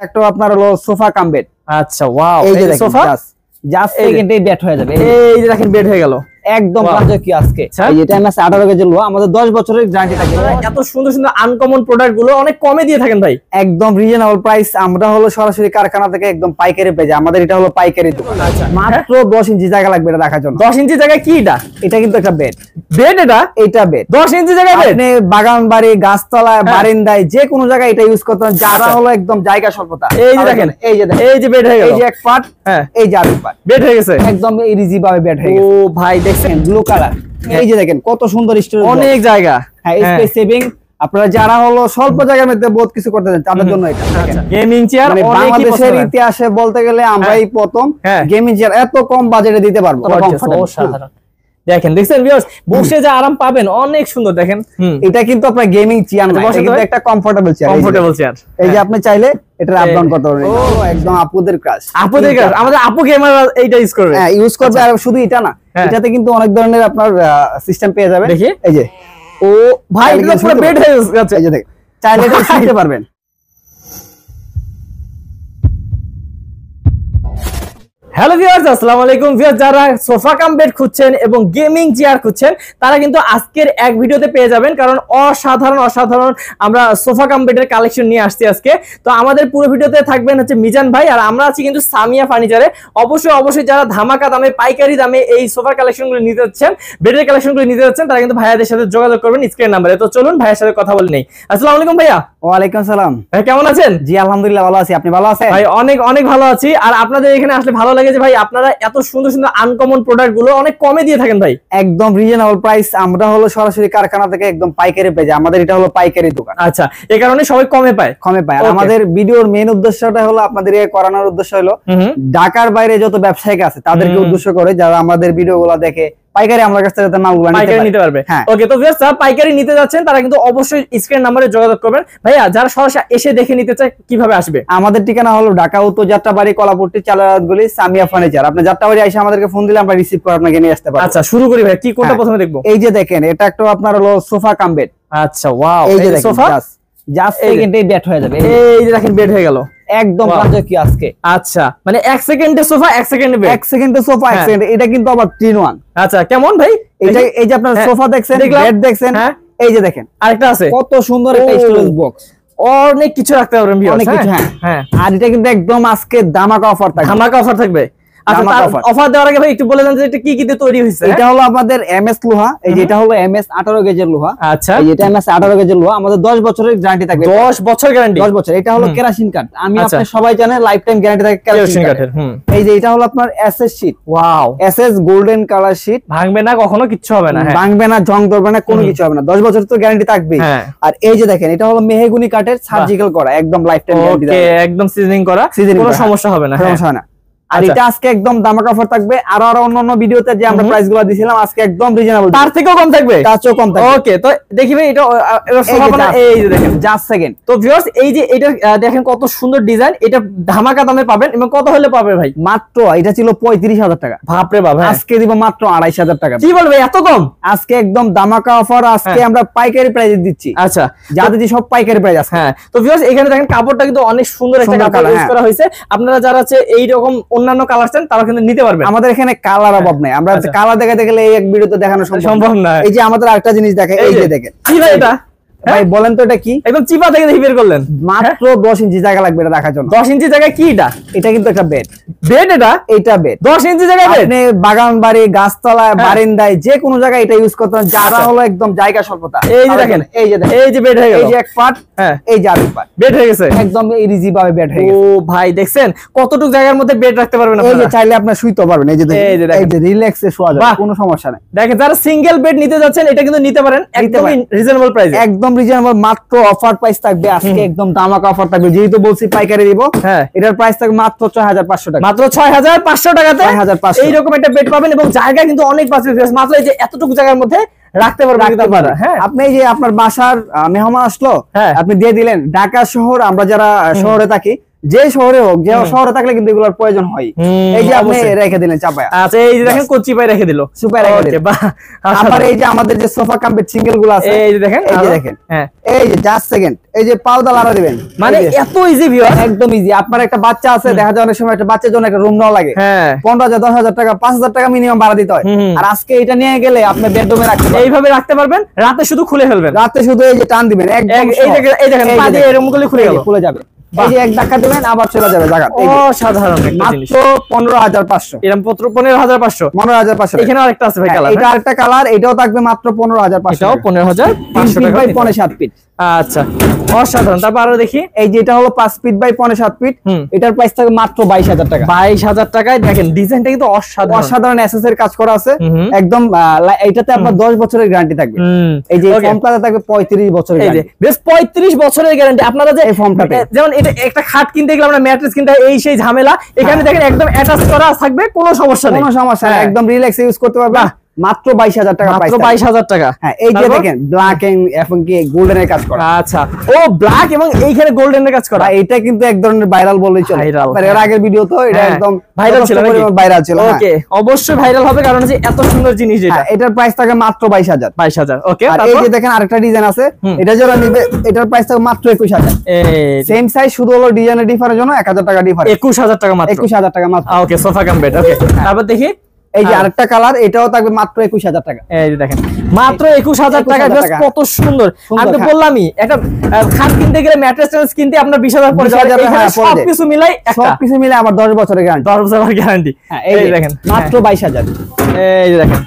একটা আপনার হলো সোফা কাম বেড। আচ্ছা ওয়াও, এই যে সোফা জাস্ট সেকেন্ডে বেড হয়ে যাবে। এই যে দেখেন বেড হয়ে গেল একদম রাজকীয় আজকে। এটা এমএস 18 গেজের লোহা, আমাদের 10 বছরের গ্যারান্টি থাকে। এত সুন্দর সুন্দর আনকমন প্রোডাক্ট গুলো অনেক কমে দিয়ে থাকেন ভাই, একদম রিজনেবল প্রাইস। আমরা হলো সরাসরি কারখানা থেকে একদম পাইকারি পেয়ে যাই। আমাদের এটা হলো পাইকারি দোকান। মাত্র 10 ইঞ্চি জায়গা লাগবে এটা রাখার জন্য। 10 ইঞ্চি জায়গায় কি এটা? এটা কিন্তু একটা বেড। বেড এটা বেড 10 ইঞ্চি জায়গায় বেড। আপনি বাগান বাড়ি, গাছতলা, বারান্দায় যে কোনো জায়গায় এটা ইউজ করতে পারেন। যারা হলো একদম জায়গা স্বল্পতা। এই যে দেখেন, এই যে বেড হয়ে গেল। এই যে এক পার্ট, এই যে আরেক পার্ট বেড হয়ে গেছে। একদম ইজি ভাবে বেড হয়ে গেছে। ও ভাই দেখছেন ব্লু কালার। এই যে দেখেন কত সুন্দর স্টোরেজ, অনেক জায়গা। হ্যাঁ, স্পেস সেভিং। আপনারা যারা হলো স্বল্প জায়গার মধ্যে বহুত কিছু করতে চান তাদের জন্য এটা। গেমিং চেয়ার বাংলাদেশের ইতিহাসে বলতে গেলে আমরাই প্রথম গেমিং চেয়ার এত কম বাজেটে দিতে পারবো। অসাধারণ। দেখেন দেখছেন ভিউয়ার্স, বসে যে আরাম পাবেন অনেক সুন্দর। দেখেন এটা কিন্তু আপনার গেমিং চেয়ার না, এটা কিন্তু একটা কমফোর্টেবল চেয়ার। Comfortable chair. এই যে আপনি চাইলে এটা আপ ডাউন করতে পারবেন। একদম আপুদের ক্রাশ। আপুদের ক্রাশ, আমাদের আপু গেমার এইটা ইউজ করবে। হ্যাঁ, ইউজ করবে। আর শুধু এটা না, এটাতে কিন্তু অনেক ধরনের আপনার সিস্টেম পেয়ে যাবেন। দেখি এই যে, ও ভাই এটা পুরো বেড হয়ে গেছে। এই যে দেখেন, চাইলে এটা শিখতে পারবেন। হ্যালো ভিউয়ার্স, আসসালামু আলাইকুম। ভিউয়ার্স, যারা সোফা কাম বেড খুঁজছেন এবং গেমিং চেয়ার খুঁজছেন তারা কিন্তু আজকের এক ভিডিওতে পেয়ে যাবেন, কারণ অসাধারণ আমরা সোফা কাম বেডের কালেকশন নিয়ে আসছি আজকে। তো আমাদের পুরো ভিডিওতে থাকবেন হচ্ছে মিজান ভাই, আর আমরা আছি কিন্তু সামিয়া ফার্নিচারে। অবশ্যই যারা ধামাকা দামে, পাইকারি দামে এই সোফার কালেকশনগুলো নিতে যাচ্ছেন, বেডের কালেকশনগুলো নিতে যাচ্ছেন, তারা কিন্তু ভাইয়াদের সাথে যোগাযোগ করবেন স্ক্রিন নাম্বারে। তো চলুন ভাইয়ের সাথে কথা বলে নেই। আসসালামু আলাইকুম ভাইয়া। ওয়ালাইকুম সালাম। ভাই কেমন আছেন? জি আলহামদুলিল্লাহ ভালো আছি। আপনি ভালো আছেন? ভাই অনেক ভালো আছি। আর আপনাদের এখানে আসলে ভালো লাগে যে ভাই আপনারা এত সুন্দর সুন্দর আনকমন প্রোডাক্ট গুলো অনেক কমে দিয়ে থাকেন ভাই। একদম রিজনেবল প্রাইস। আমরা হলো সরাসরি কারখানা থেকে একদম পাইকারি পেয়ে যাই। আমাদের এটা হলো পাইকারি দোকান। আচ্ছা, এই কারণে সবাই কমে পায়। আর আমাদের ভিডিওর মেইন উদ্দেশ্যটা হলো আপনাদের করানোর উদ্দেশ্য হলো ঢাকার বাইরে যত ব্যবসায়িক আছে তাদেরকে উদ্দেশ্য করে, যারা আমাদের ভিডিওগুলো দেখে পাইকারি আমার কাছ থেকে মালগুলো নিতে পারবে। ওকে, তো ভিউয়ার্স যারা পাইকারি নিতে যাচ্ছেন তারা কিন্তু অবশ্যই স্ক্রিন নাম্বারে যোগাযোগ করবেন। ভাইয়া যারা সরাসরি এসে দেখে নিতে চায় কিভাবে আসবে? আমাদের ঠিকানা হলো ঢাকা উত্তর যাত্রাবাড়ি, কলাপট্টি, চালারাতগুলি, সামিয়া ফার্নিচার। আপনি যাত্রাবাড়ি এসে আমাদেরকে ফোন দিলে আমরা রিসিভ করে আপনাকে নিয়ে আসতে পারবো। আচ্ছা, শুরু করি ভাই। কি কোনটা প্রথমে দেখবো? এই যে দেখেন, এটা একটা আপনার হলো সোফা কাম বেড। আচ্ছা ওয়াও, এই যে সোফা জাস্ট সেকেন্ডে বেড হয়ে যাবে। এই যে দেখেন বেড হয়ে গেল একদম রাজকীয় আজকে। আচ্ছা, মানে 1 সেকেন্ডে সোফা, 1 সেকেন্ডে বেড। 1 সেকেন্ডে সোফা, 1 সেকেন্ডে। এটা কিন্তু আবার 3-in-1। আচ্ছা, কেমন ভাই? এই যে আপনার সোফা দেখছেন, বেড দেখছেন, এই যে দেখেন আরেকটা আছে। কত সুন্দর একটা স্টোরেজ বক্স। অনেক কিছু রাখতে পারবেন ভিউয়ার্স। অনেক কিছু। হ্যাঁ, আর এটা কিন্তু একদম আজকে ধামাকা অফার থাকবে। ধামাকা অফার থাকবে। আচ্ছা, অফার দেওয়ার আগে ভাই একটু বলে দেন যে এটা কি কি দিয়ে তৈরি হয়েছে। এটা হলো আমাদের এমএস লোহা। এই যে এটা হলো এমএস 18 গেজের লোহা। আচ্ছা, এই এটা এমএস 18 গেজের লোহা, আমাদের 10 বছরের গ্যারান্টি থাকবে। 10 বছর গ্যারান্টি? 10 বছর। এটা হলো কেরাসিন কাঠ। আমি আপনি সবাই জানেন লাইফ টাইম গ্যারান্টি থাকে কেরাসিন কাঠের। এই যে এটা হলো আপনার SS sheet. Wow, SS golden colour sheet. ভাঙবে না, কখনো কিচ্ছু হবে না। ভাঙবে না, জং ধরবে না, কোনো কিছু হবে না। 10 বছর তো গ্যারান্টি থাকবেই। আর এই যে দেখেন, এটা হলো মেহগনি কাঠের, সার্জিক্যাল করা, একদম লাইফ টাইম গ্যারান্টি। ওকে, একদম সিজনিং করা, কোনো সমস্যা হবে না। সমস্যা হয় না। আর এটা আজকে একদম ধামাকা অফার থাকবে। আর অন্যান্য ভিডিওতে যে আমরা প্রাইস গুলো দিয়েছিলাম আজকে একদম রিজনেবল, তার থেকেও কম থাকবে। তার চেয়েও কম থাকবে। ওকে, তো দেখি ভাই এটা সম্ভাবনা। এই যে দেখেন জাস্ট সেকেন্ড। তো ভিউয়ার্স, এই যে এটা দেখেন কত সুন্দর ডিজাইন। এটা ধামাকা দামে পাবেন। এবং কত হলে পাবে ভাই? মাত্র এটা ছিল 35,000 টাকা। বাপ রে বাপ, আজকে দিব মাত্র 2,500 টাকা। কি বলবে, এত কম? আজকে একদম ধামাকা অফার। আজকে আমরা পাইকারি প্রাইসে দিচ্ছি। আচ্ছা, যাদের সব পাইকারি প্রাইস আছে। হ্যাঁ, তো ভিউয়ার্স এখানে দেখেন কাপড়টা কিন্তু অনেক সুন্দর একটা কাপড় ইউজ করা হয়েছে। আপনারা যারা আছে এই রকম অন্যান্য কালার চান তারা কিন্তু নিতে পারবেন। আমাদের এখানে কালার অভাব নাই। আমরা কালার দেখাতে গেলে এই এক ভিডিওতে দেখানো সম্ভব না। এই যে আমাদের আরেকটা জিনিস দেখেন, এই যে দেখেন। কি ভাই এটা? ভাই বলেন তো এটা কি? একদম চিপা থেকে দেখি বের করলেন। মাত্র 10 ইঞ্চি জায়গা লাগবে এটা রাখার জন্য। 10 ইঞ্চি জায়গায় কি এটা? এটা কিন্তু একটা বেড। বেড এটা বেড 10 ইঞ্চি জায়গায় বেড। আপনি বাগান বাড়ি, গাছতলা, বারান্দায় যে কোনো জায়গায় এটা ইউজ করতে পারেন। যারা হলো একদম জায়গা স্বল্পতা। এই যে দেখেন, এই যে বেড হয়ে গেল। এই যে এক পার্ট, এই যে আরেক পার্ট বেড হয়ে গেছে। একদম ইজি ভাবে বেড হয়ে গেছে। ও ভাই দেখছেন কতটুকু জায়গার মধ্যে বেড রাখতে পারবেন আপনারা। এই যে চাইলে আপনি শুইতে পারবেন। এই যে দেখেন, এই যে রিল্যাক্সে শোয়া যাবে, কোনো সমস্যা নাই। দেখেন যারা সিঙ্গেল বেড নিতে যাচ্ছেন এটা কিন্তু নিতে পারেন একদম রিজনেবল প্রাইসে। একদম রিজনেবল। মাত্র অফার প্রাইস থাকবে আজকে, একদম ধামাকা অফার থাকবে। যেহেতু বলছি পাইকারি দিব, এটার প্রাইস থাকবে মাত্র 6,500 টাকা। মাত্র 6,500 টাকাতে 6,500 এইরকম একটা বেড পাবেন। এবং জায়গা কিন্তু অনেক বাঁচবে। মাত্র এই যে এতটুকু জায়গার মধ্যে রাখতে পারবেন। আপনি এই যে আপনার বাসার মেহমান আসলো, আপনি দিয়ে দিলেন। ঢাকা শহর, আমরা যারা শহরে থাকি, যে শহরে হোক, যে শহরে থাকলে কিন্তু এগুলোর প্রয়োজন হয়। এই যে আপনি রেখে দিলেন চাপায়া। আচ্ছা, এই যে দেখেন কচি পাই রেখে দিল, সুপার রেখে দিল। বাহ। আবার এই যে আমাদের যে সোফা কাম্পেট সিঙ্গেল গুলো আছে, এই যে দেখেন, এই যে দেখেন, হ্যাঁ এই যে জাস্ট সেকেন্ড, এই যে পাউডার লাড়া দিবেন, মানে এত ইজি ভিউয়ার, একদম ইজি। আপনার একটা বাচ্চা আছে, দেখা যায় অনেক সময় একটা বাচ্চার জন্য একটা রুম নেওয়া লাগে, হ্যাঁ 15,000 10,000 টাকা 5,000 টাকা মিনিমাম ভাড়া দিতে হয়। আর আজকে এটা নিয়ে গেলে আপনি বেডরুমে রাখতে পারবেন, এইভাবে রাখতে পারবেন, রাতে শুধু খুলে ফেলবেন, রাতে শুধু এই যে টান দিবেন, একদম এই দেখেন পা দিয়ে এরকম করে খুলে যাবে। এই যে এক ধাক্কা দিবেন আবার চলে যাবে জায়গা। অসাধারণ একটা জিনিস, মাত্র 15,500, এরকম 15,500 15,500। এখানে আরেকটা আছে ভাই কালার, এটা আরেকটা কালার, এটাও থাকবে মাত্র 15,500, এটাও 15,500 টাকা বাই 5.7 ফিট। আচ্ছা, অসাধারণ। তারপর আরো দেখি, এই যে এটা হলো 5 ফিট বাই 5.7 ফিট, এটার প্রাইস থাকবে মাত্র 22,000 টাকা। 22,000 টাকায় দেখেন ডিজাইনটা কিন্তু অসাধারণ এসএস এর কাজ করা আছে একদম। এইটাতে আপনার 10 বছরের গ্যারান্টি থাকবে। এই যে ফর্মটাতে থাকবে 35 বছরের গ্যারান্টি, বেশ 35 বছরের গ্যারান্টি। আপনারা যে এই ফর্মটাতে যেমন এটা একটা খাট কিনতে গেলে আমরা ম্যাট্রেস কিনতে এই সেই ঝামেলা, এখানে দেখেন একদম অ্যাটাচ করা থাকবে, কোনো সমস্যা নেই, কোনো সমস্যা নেই, একদম রিল্যাক্স ইউজ করতে পারবে। মাত্র 22,000 টাকা প্রাইস, মাত্র 22,000 টাকা। হ্যাঁ, এই যে দেখেন ব্ল্যাক এন্ড এবং কি গোল্ডেন এর কাজ করা। আচ্ছা, ও ব্ল্যাক এবং এইখানে গোল্ডেন এর কাজ করা, এটা কিন্তু এক ধরনের ভাইরাল বললেই চলে। এর আগের ভিডিও তো এটা একদম ভাইরাল ছিল, ভাইরাল ছিল। ওকে, অবশ্যই ভাইরাল হবে, কারণ যে এত সুন্দর জিনিস এটা। এটার প্রাইস থাকে মাত্র 22,000। 22,000, ওকে। আর এই যে দেখেন আরেকটা ডিজাইন আছে, এটা যারা নিবে এটার প্রাইস থাকে মাত্র 21,000। সেম সাইজ, শুধু হলো ডিজাইনের ডিফারেন্স জন্য 1,000 টাকা ডিফারেন্স। 21,000 টাকা মাত্র, 21,000 টাকা মাত্র। ওকে, সোফা কাম বেড, ওকে। তারপর দেখি এই যে আরেকটা কালার, এটাও থাকবে মাত্র 21,000 টাকা। এই যে দেখেন মাত্র 21,000 টাকা, বেশ কত সুন্দর। আমি তো বললামই, একটা খাট কিনতে গেলে ম্যাট্রেস কিনতে আপনার 20,000 পড়ে যাবে, এখানে সবকিছু মিলাই সবকিছু মিলে আবার 10 বছরের গ্যারান্টি, 10 বছরের গ্যারান্টি। এই দেখেন মাত্র 22,000। এই যে দেখেন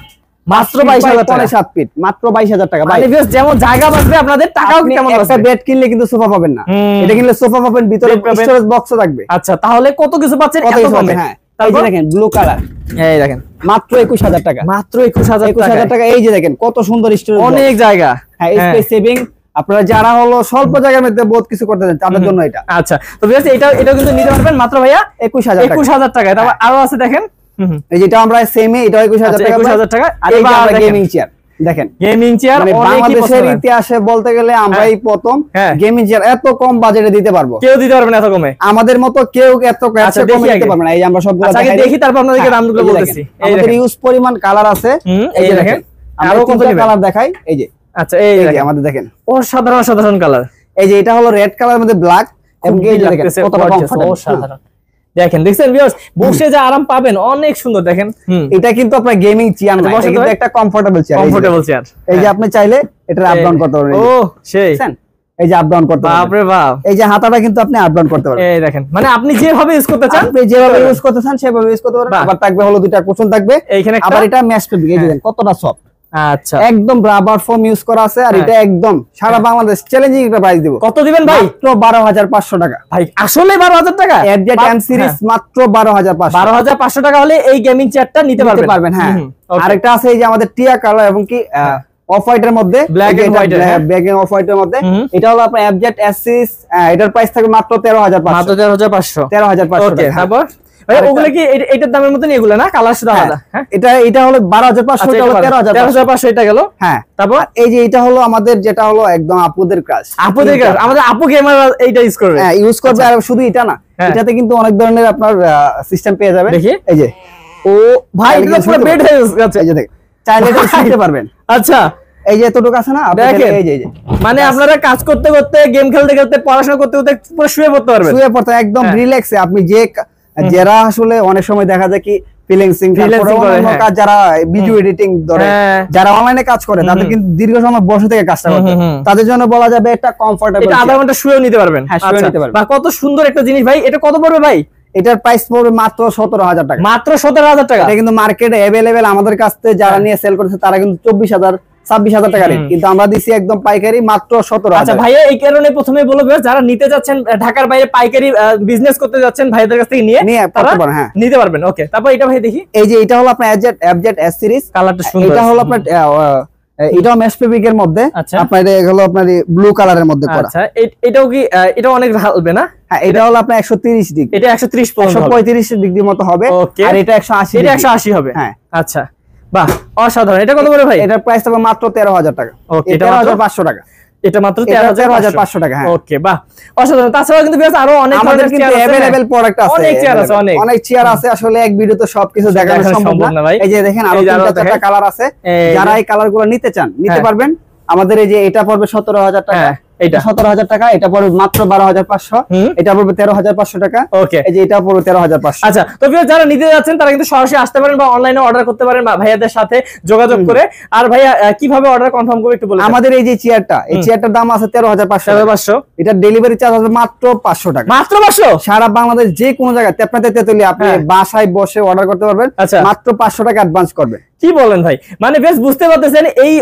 মাত্র 22,000 টাকা, 7 ফিট, মাত্র 22,000 টাকা। মানে বেশ যেমন জায়গা বাঁচবে আপনাদের, টাকাও কেমন বাঁচবে। একটা বেড কিনলে কিন্তু সোফা পাবেন না, এটা কিনলে সোফা পাবেন, ভিতরে স্টোরেজ বক্সও থাকবে। আচ্ছা, তাহলে কত কিছু পাচ্ছেন এত কমে। হ্যাঁ, এই যে দেখেন ব্লু কালার, এই দেখেন মাত্র 21,000 টাকা, মাত্র 21,000 টাকা। এই যে দেখেন কত সুন্দর স্টোরেজ, অনেক জায়গা। হ্যাঁ, স্পেস সেভিং। আপনারা যারা হলো স্বল্প জায়গার মধ্যে বহুত কিছু করতে চান তাদের জন্য এটা। আচ্ছা, তো বেশ এটাও কিন্তু নিতে পারবেন মাত্র ভাইয়া 21,000 টাকা। তারপর আরো আছে দেখেন, এই যেটা আমরা সেমে, এটা 21,000 টাকা, 21,000 টাকা। আর এই যে আমরা গেমিং চেয়ার দেখেন, গেমিং চেয়ার বাংলাদেশের ইতিহাসে বলতে গেলে আমরাই প্রথম গেমিং চেয়ার এত কম বাজেটে দিতে পারবো। কেউ দিতে পারবে না এত কমে, আমাদের মতো কেউ এত কমে দিতে পারবে না। এই যে আমরা সবগুলো দেখি, তারপর আপনাদেরকে দামগুলো বলতেছি। আমাদের ইউজ পরিমাণ কালার আছে, এই যে দেখেন আরো কত কালার দেখাই। এই যে আচ্ছা, এই যে আমাদের দেখেন অসাধারণ কালার। এই যে এটা হলো রেড কালারের মধ্যে ব্ল্যাক, এবং এই যে দেখেন কতটা কমফোর্টেবল, অসাধারণ। দেখেন, দেখছেন ভিউয়ার্স, বসে যে আরাম পাবেন, অনেক সুন্দর। দেখেন এটা কিন্তু আপনার গেমিং চেয়ার না, এটা কিন্তু একটা কমফোর্টেবল চেয়ার। এই যে আপনি চাইলে এটা আপ ডাউন করতে পারবেন। ও সেই, এই যে আপ ডাউন করতে পারবেন, বাপ রে বাপ। এই যে হাতাটা কিন্তু আপনি আপ ডাউন করতে পারবেন। এই দেখেন, মানে আপনি যেভাবে ইউজ করতে চান, আপনি যেভাবে ইউজ করতে চান সেভাবে ইউজ করতে পারবেন। আবার থাকবে হলো দুইটা কুশন থাকবে, এইখানে আবার এটা ম্যাশ ফেব্রিক। এই দেখেন কতটা সফট, আচ্ছা, একদম রাবার ফোম ইউজ করা আছে। আর এটা একদম সারা বাংলাদেশ চ্যালেঞ্জিং একটা প্রাইস দিব। কত দিবেন ভাই? মাত্র 12,500 টাকা। ভাই আসলে 12,000 টাকা? FZ M সিরিজ মাত্র 12,500। 12,500 টাকা হলে এই গেমিং চেয়ারটা নিতে পারবেন। হ্যাঁ, আরেকটা আছে এই যে আমাদের টিয়া কালার এবং কি অফ হোয়াইটের মধ্যে, black and white, black and off হোয়াইটের মধ্যে। এটা হলো আপনার FZ S সিরিজ, এটার প্রাইস থাকে মাত্র 13,500। মাত্র 13,500। 13,500 ওকে, তারপর ভাই ওগুলা কি এটার দামের মতই এগুলা না, কালার শুধু আলাদা? হ্যাঁ, এটা হলো 12,500, এটা হলো 13,500। এটা গেল। হ্যাঁ, তারপর এই যে এটা হলো আমাদের, যেটা হলো একদম আপুদের ক্রাশ, আমাদের আপু গেমার এইটা ইউজ করবে। হ্যাঁ, ইউজ করবে। আর শুধু এটা না, এটাতে কিন্তু অনেক ধরনের আপনার সিস্টেম পেয়ে যাবেন। দেখি, এই যে ও ভাই, এটা পুরো বেড হয়ে গেছে। এই যে দেখেন, চাইলে এটা শিখতে পারবেন। আচ্ছা, এই যে এতটুকু আছে না, দেখেন, এই যে মানে আপনারা কাজ করতে করতে, গেম খেলতে খেলতে, পড়াশোনা করতে করতে পুরো শুয়ে পড়তে পারবেন। শুয়ে পড়তে একদম রিল্যাক্সে। আপনি যে যারা আসলে অনেক সময় দেখা যায় কি ফ্রিল্যান্সিং কাজ, যারা ভিডিও এডিটিং ধরে, যারা অনলাইনে কাজ করে, তাদের কিন্তু দীর্ঘ সময় বসে থেকে কাজটা করতে, তাদের জন্য বলা যাবে এটা কমফোর্টেবল। এটা আধা ঘন্টা শুয়েও নিতে পারবেন। হ্যাঁ, শুয়ে নিতে পারবেন। বা কত সুন্দর একটা জিনিস ভাই। এটা কত পড়বে ভাই? এটার প্রাইস পড়বে মাত্র 17,000 টাকা। মাত্র 17,000 টাকা। এটা কিন্তু মার্কেটে अवेलेबल। আমাদের কাছ থেকে যারা নিয়ে সেল করছে তারা কিন্তু 24,000 26,000 টাকা রেট, কিন্তু আমরা দিছি একদম পাইকারি মাত্র 17,000। আচ্ছা ভাইয়া, এই কারণে প্রথমে বলবো যারা নিতে যাচ্ছেন, ঢাকার বাইরে পাইকারি বিজনেস করতে যাচ্ছেন, ভাইদের কাছ থেকে নিয়ে নিতে পারবেন। ওকে, তারপর এটা ভাই দেখি। এই যে এটা হলো আপনার FZ S সিরিজ, কালারটা সুন্দর। এটা হলো আপনার এটাও ম্যাশ ফেব্রিকের মধ্যে, আপনার এটা হলো আপনার ব্লু কালারের মধ্যে করা। আচ্ছা, এটাও কি এটা অনেক ভালো না? হ্যাঁ, এটা হলো আপনার 130 ডিগ্রি, এটা 135 ডিগ্রির মতো হবে। আর এটা 180, এটা 180 হবে। হ্যাঁ, আচ্ছা, বাহ, অসাধারণ। এটা কত করে ভাই? এটার প্রাইস হবে মাত্র 13,000 টাকা। 13,500 টাকা। এটা মাত্র 13,500 টাকা। হ্যাঁ ওকে, বাহ, অসাধারণ। তাছাড়া কিন্তু ভিউয়ার্স আরো অনেক আমাদের কিন্তু अवेलेबल প্রোডাক্ট আছে, অনেক চেয়ার আছে, অনেক চেয়ার আছে। আসলে এক ভিডিওতে সবকিছু দেখানো সম্ভব না। এই যে দেখেন আরো 3-4টা কালার আছে, যারা এই কালারগুলো নিতে চান নিতে পারবেন। আমাদের এই যে এটা পড়বে 17,000 টাকা, এটা 17,000 টাকা, এটা পড়বে মাত্র 12,500, এটা পড়বে 13,500 টাকা। ওকে, এই যে এটা পড়বে 13,500। আচ্ছা, তো ভিউয়ার্স যারা নিতে যাচ্ছেন তারা কিন্তু সরাসরি আসতে পারেন বা অনলাইনে অর্ডার করতে পারেন বা ভাইয়াদের সাথে যোগাযোগ করে। আর ভাইয়া কিভাবে অর্ডার কনফার্ম করবে একটু বলুন। আমাদের এই যে চেয়ারটা, এই চেয়ারটার দাম আছে 13,500। এটা ডেলিভারি চার্জ আছে মাত্র 500 টাকা। মাত্র 500? সারা বাংলাদেশ যে কোনো জায়গায় তেপনাতে তেতুলি আপনি বাসায় বসে অর্ডার করতে পারবেন। মাত্র 500 টাকা অ্যাডভান্স করবেন। কি বলেন ভাই, মানে বেশ বুঝতে পারতেছেন এই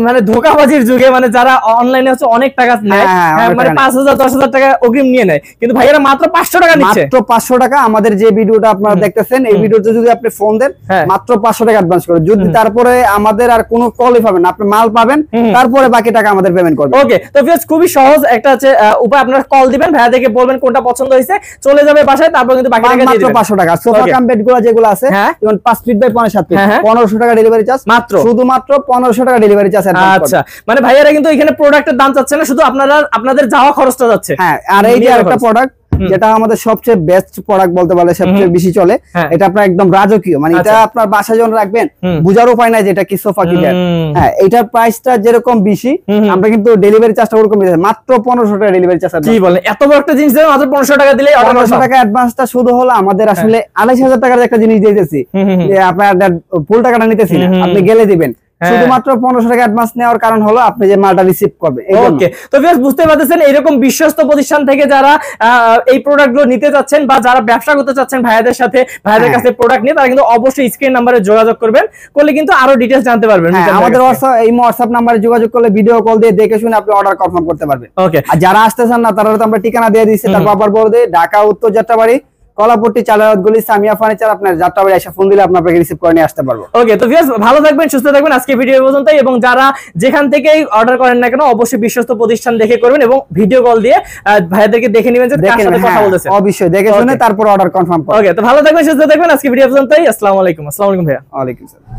মানে ধোঁকাবাজির যুগে মানে যারা অনলাইনে হচ্ছে অনেক টাকা নেয়, মানে 5,000 10,000 টাকা অগ্রিম নিয়ে নেয়, কিন্তু ভাইয়েরা মাত্র 500 টাকা নিচ্ছে। মাত্র 500 টাকা। আমাদের যে ভিডিওটা আপনারা দেখতেছেন এই ভিডিওতে যদি আপনি ফোন দেন মাত্র 500 টাকা অ্যাডভান্স করেন। যদি তারপরে আমাদের আর কোনো কলই পাবেন, আপনি মাল পাবেন, তারপরে বাকি টাকা আমাদের পেমেন্ট করবেন। ওকে, তো ভিউয়ার্স খুবই সহজ একটা আছে উপায়, আপনারা কল দিবেন, ভাইয়াদেরকে বলবেন কোনটা পছন্দ হয়েছে, চলে যাবে বাসায়, তারপর কিন্তু বাকি টাকা দিয়ে দিবেন। মাত্র 500 টাকা। সোফা কাম বেডগুলো যেগুলো আছে যেমন 5 ফিট বাই 5.5 ফিট 1500 টাকা ডেলিভারি চার্জ মাত্র, শুধুমাত্র 1500 টাকা ডেলিভারি চার্জ। আচ্ছা, মানে ভাইয়ারা কিন্তু এখানে প্রোডাক্টের দাম চাচ্ছে না, শুধু আপনাদের যাওয়া খরচটা যাচ্ছে। হ্যাঁ, আর এই যে আরেকটা প্রোডাক্ট যেটা আমাদের সবচেয়ে বেস্ট প্রোডাক্ট বলতে পারলে সবচেয়ে বেশি চলে, এটা আপনার একদম রাজকীয়, মানে এটা আপনার বাসায় যখন রাখবেন বুঝার উপায় নাই যেটা কি সোফা কি বেড। হ্যাঁ, এটার প্রাইসটা যেরকম বেশি, আমরা কিন্তু ডেলিভারি চার্জটা ওরকম দিই, মাত্র 1500 টাকা ডেলিভারি চার্জ। কি বলেন, এত বড় একটা জিনিস মাত্র 1500 টাকা দিলেই অর্ডার 1500 টাকা অ্যাডভান্সটা শুধু হলো আমাদের আসলে 2,500 টাকার একটা জিনিস দিতেছি, যে আপনার ফুল টাকাটা নিতেছি না, আপনি গেলে দিবেন। শুধুমাত্র 1500 টাকা অ্যাডভান্স নেওয়ার কারণ হলো আপনি যে মালটা রিসিভ করবেন। ওকে, তো ভিউয়ার্স বুঝতে পারতেছেন এরকম বিশ্বস্ত প্রতিষ্ঠান থেকে যারা এই প্রোডাক্টগুলো নিতে যাচ্ছেন বা যারা ব্যবসা করতে চাচ্ছেন ভাইয়াদের সাথে, ভাইয়াদের কাছে প্রোডাক্ট নিয়ে, তারা কিন্তু অবশ্যই স্ক্রিন নম্বরে যোগাযোগ করবেন, করলে কিন্তু আরো ডিটেইলস জানতে পারবেন। আমাদের হোয়াটসঅ্যাপ নম্বরে যোগাযোগ করলে ভিডিও কল দিয়ে দেখে শুনে আপনি অর্ডার কনফার্ম করতে পারবেন। ওকে, আর যারা আসতে চান না তারা তো আমরা ঠিকানা দিয়ে দিচ্ছি, তারপর আবার বলে দেই ঢাকা উত্তর যাত্রাবাড়ি কলাপট্টি চালারতগুলি সামিয়া ফার্নিচার, আপনার যাত্রাবাড়ি এসে ফোন দিলে আপনাকে রিসিভ করে নিয়ে আসতে পারবো। ওকে, তো ভিউয়ার্স ভালো থাকবেন, সুস্থ থাকবেন, আজকে ভিডিও পর্যন্তই। এবং যারা যেখান থেকেই অর্ডার করেন না কেন অবশ্যই বিশ্বস্ত প্রতিষ্ঠান দেখে করবেন এবং ভিডিও কল দিয়ে ভাইয়াদেরকে দেখে নেবেন যে কার সাথে কথা বলতেছেন। অবশ্যই দেখে শুনে তারপর অর্ডার কনফার্ম করুন। ওকে, তো ভালো থাকবেন, সুস্থ থাকবেন, আজকে ভিডিও পর্যন্তই। আসসালামু আলাইকুম। আসসালামু আলাইকুম ভাইয়া। ওয়ালাইকুম আসসালাম।